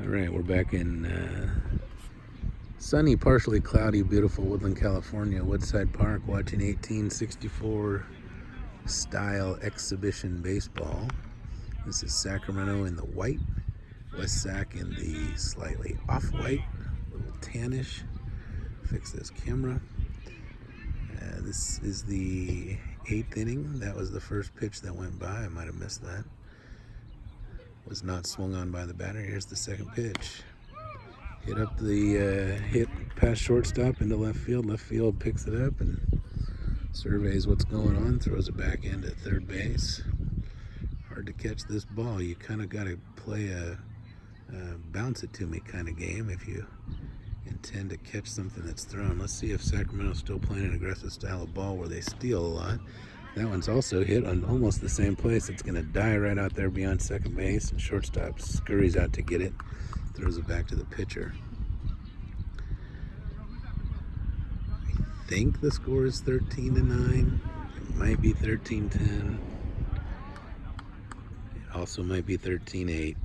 All right, we're back in sunny, partially cloudy, beautiful Woodland, California, Woodside Park, watching 1864 style exhibition baseball. This is Sacramento in the white, West Sac in the slightly off-white, a little tannish. Fix this camera. This is the 8th inning. That was the first pitch that went by. I might have missed that. Was not swung on by the batter. Here's the second pitch. Hit past shortstop into left field. Left field picks it up and surveys what's going on. Throws it back into third base. Hard to catch this ball. You kind of got to play a bounce it to me kind of game if you intend to catch something that's thrown. Let's see if Sacramento's still playing an aggressive style of ball where they steal a lot. That one's also hit on almost the same place. It's going to die right out there beyond second base, and shortstop scurries out to get it, throws it back to the pitcher. I think the score is 13-9. It might be 13-10. It also might be 13-8.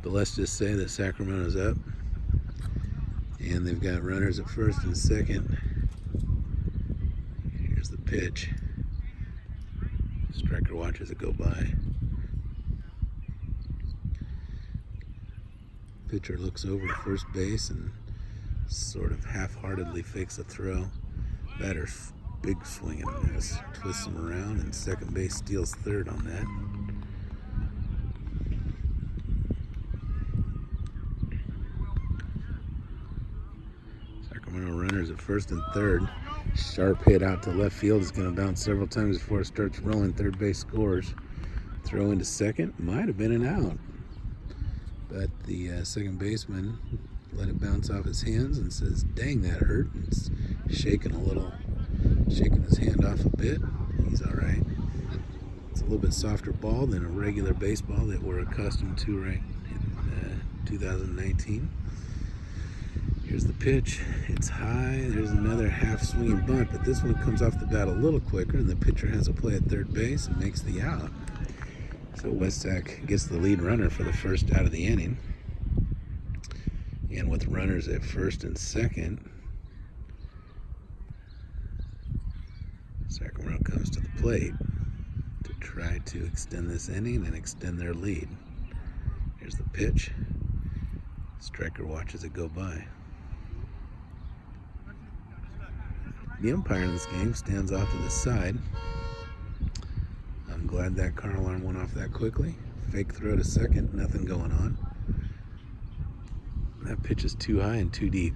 But let's just say that Sacramento's up, and they've got runners at first and second. Here's the pitch. Striker watches it go by. Pitcher looks over to first base and sort of half-heartedly fakes a throw. Batter's big swing and a miss. Twists him around, and second base steals third on that. Sacramento runners at first and third. Sharp hit out to left field. Is going to bounce several times before it starts rolling. Third base scores. Throw into second. Might have been an out. But the second baseman let it bounce off his hands and says, "Dang, that hurt." And it's shaking his hand off a bit. He's all right. It's a little bit softer ball than a regular baseball that we're accustomed to right in 2019. Here's the pitch. It's high. There's another half-swinging bunt, but this one comes off the bat a little quicker, and the pitcher has a play at third base and makes the out. So West Sac gets the lead runner for the first out of the inning. And with runners at first and second, Sacramento comes to the plate to try to extend this inning and extend their lead. Here's the pitch. Striker watches it go by. The umpire in this game stands off to the side. I'm glad that car alarm went off that quickly. Fake throw to second, nothing going on. That pitch is too high and too deep.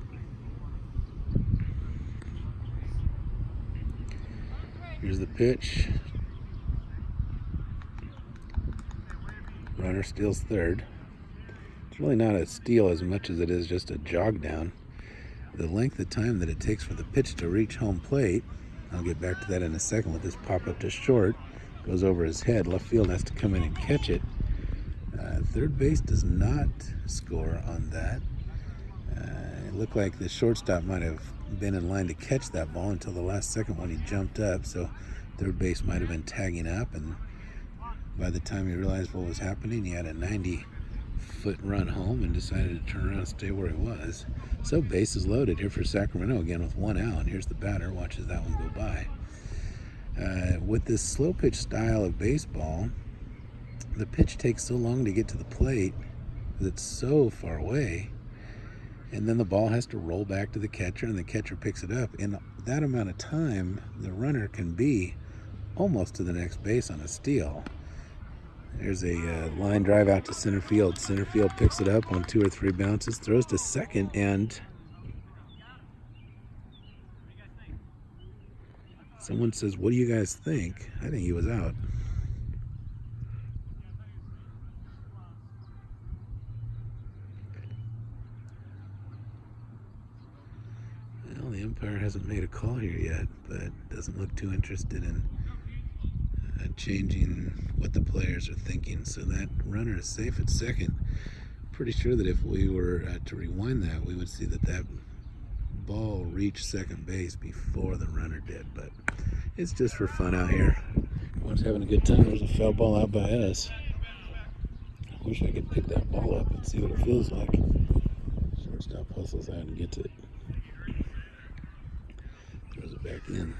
Here's the pitch. Runner steals third. It's really not a steal as much as it is just a jog down. The length of time that it takes for the pitch to reach home plate, I'll get back to that in a second with this pop up to short, goes over his head. Left field has to come in and catch it. Third base does not score on that. It looked like the shortstop might have been in line to catch that ball until the last second when he jumped up, so third base might have been tagging up, and by the time he realized what was happening, he had a 90-foot run home and decided to turn around and stay where he was. So bases loaded here for Sacramento again with one out. Here's the batter, watches that one go by. With this slow pitch style of baseball, the pitch takes so long to get to the plate because it's so far away, and then the ball has to roll back to the catcher, and the catcher picks it up. In that amount of time, the runner can be almost to the next base on a steal. There's a line drive out to center field. Center field picks it up on 2 or 3 bounces, throws to second, and someone says, "What do you guys think?" I think he was out. Well, the umpire hasn't made a call here yet, but doesn't look too interested in changing what the players are thinking. So that runner is safe at second. Pretty sure that if we were to rewind that, we would see that ball reached second base before the runner did, but it's just for fun out here. Everyone's having a good time. There's a foul ball out by us. Wish I could pick that ball up and see what it feels like. Shortstop hustles out and gets it. Throws it back in.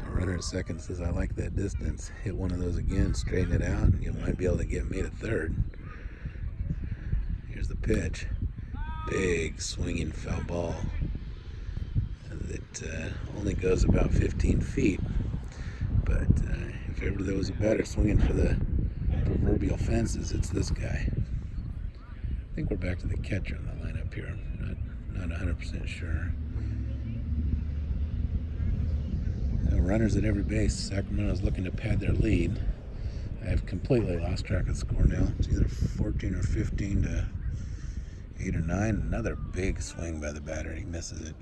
Runner at second says, I like that distance. Hit one of those again, straighten it out, and you might be able to get me to third. Here's the pitch. Big swinging foul ball that only goes about 15 feet. But if ever there was a batter swinging for the proverbial fences, it's this guy. I think we're back to the catcher in the lineup here. I'm not 100% sure. Runners at every base. Sacramento's looking to pad their lead. I've completely lost track of the score now. It's either 14 or 15 to 8 or 9. Another big swing by the batter. He misses it.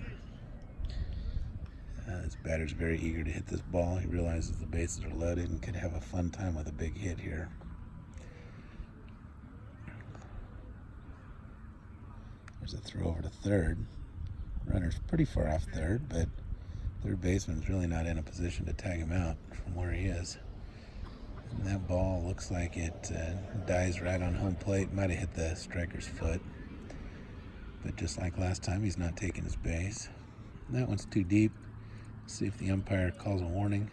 This batter's very eager to hit this ball. He realizes the bases are loaded and could have a fun time with a big hit here. There's a throw over to third. Runner's pretty far off third, but third baseman's really not in a position to tag him out from where he is. And that ball looks like it dies right on home plate. Might have hit the striker's foot. But just like last time, he's not taking his base. And that one's too deep. See if the umpire calls a warning.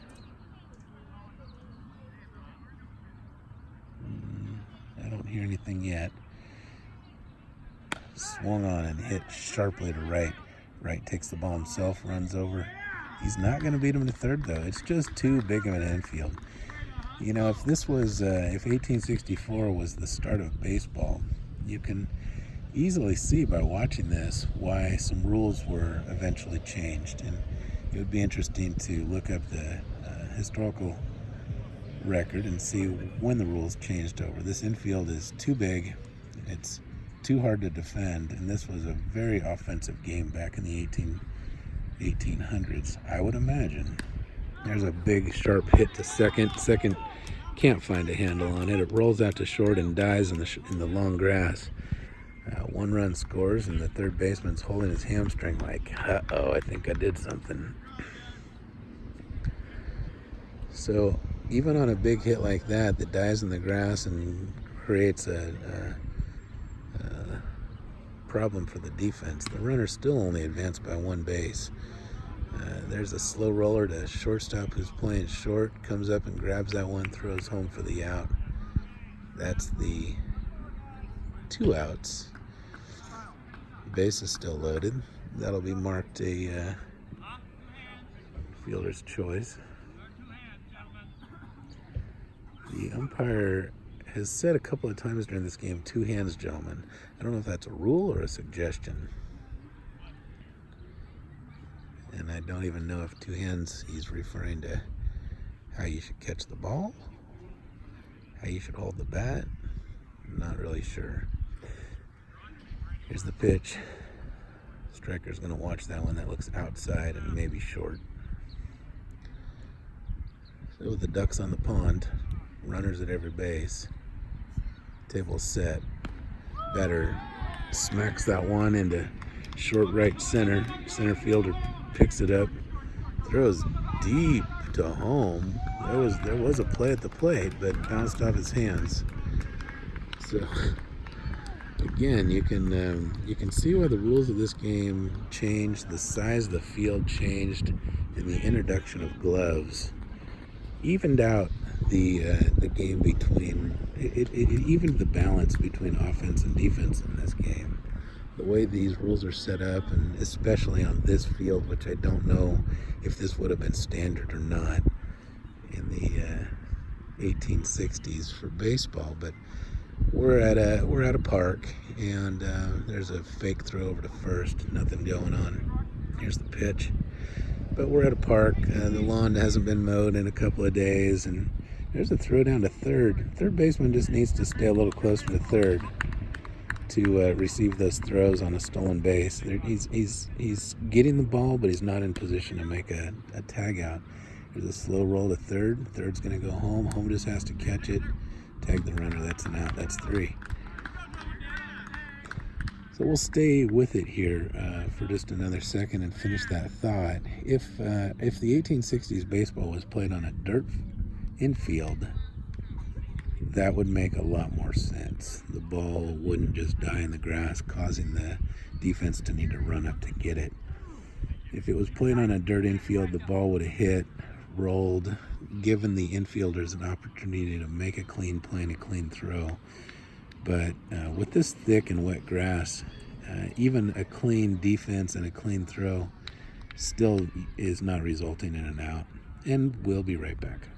I don't hear anything yet. Swung on and hit sharply to right. Right takes the ball himself, runs over. He's not going to beat him to third, though. It's just too big of an infield. You know, if this was, if 1864 was the start of baseball, you can easily see by watching this why some rules were eventually changed. And it would be interesting to look up the historical record and see when the rules changed over. This infield is too big. It's too hard to defend. And this was a very offensive game back in the 1800s, I would imagine. There's a big sharp hit to second. Second can't find a handle on it. It rolls out to short and dies in the long grass. One run scores, and the third baseman's holding his hamstring like, uh-oh, I think I did something. So even on a big hit like that dies in the grass and creates a problem for the defense, the runner still only advanced by one base. There's a slow roller to shortstop who's playing short, comes up and grabs that one, throws home for the out. That's the 2 outs. The base is still loaded. That'll be marked a fielder's choice. The umpire has said a couple of times during this game, 2 hands, gentlemen. I don't know if that's a rule or a suggestion. And I don't even know if 2 hands he's referring to how you should catch the ball, how you should hold the bat. I'm not really sure. Here's the pitch. Striker's going to watch that one. That looks outside and maybe short. So with the ducks on the pond, runners at every base, table's set. Batter smacks that one into short right center. Center fielder picks it up, throws deep to home. There was a play at the plate, but bounced off his hands. So again, you can see why the rules of this game changed. The size of the field changed, and the introduction of gloves evened out the game between it evened the balance between offense and defense in this game. The way these rules are set up, and especially on this field, which I don't know if this would have been standard or not in the 1860s for baseball, but we're at a park, and there's a fake throw over to first. Nothing going on. Here's the pitch. But we're at a park. The lawn hasn't been mowed in a couple of days, and there's a throw down to third. Third baseman just needs to stay a little closer to third to receive those throws on a stolen base. He's getting the ball, but he's not in position to make a tag out. There's a slow roll to third. Third's going to go home. Home just has to catch it, tag the runner. That's an out. That's 3. So we'll stay with it here for just another second and finish that thought. If the 1860s baseball was played on a dirt infield, that would make a lot more sense. The ball wouldn't just die in the grass, causing the defense to need to run up to get it. If it was played on a dirt infield, the ball would have hit, rolled, given the infielders an opportunity to make a clean play and a clean throw. But with this thick and wet grass, even a clean defense and a clean throw still is not resulting in an out. And we'll be right back.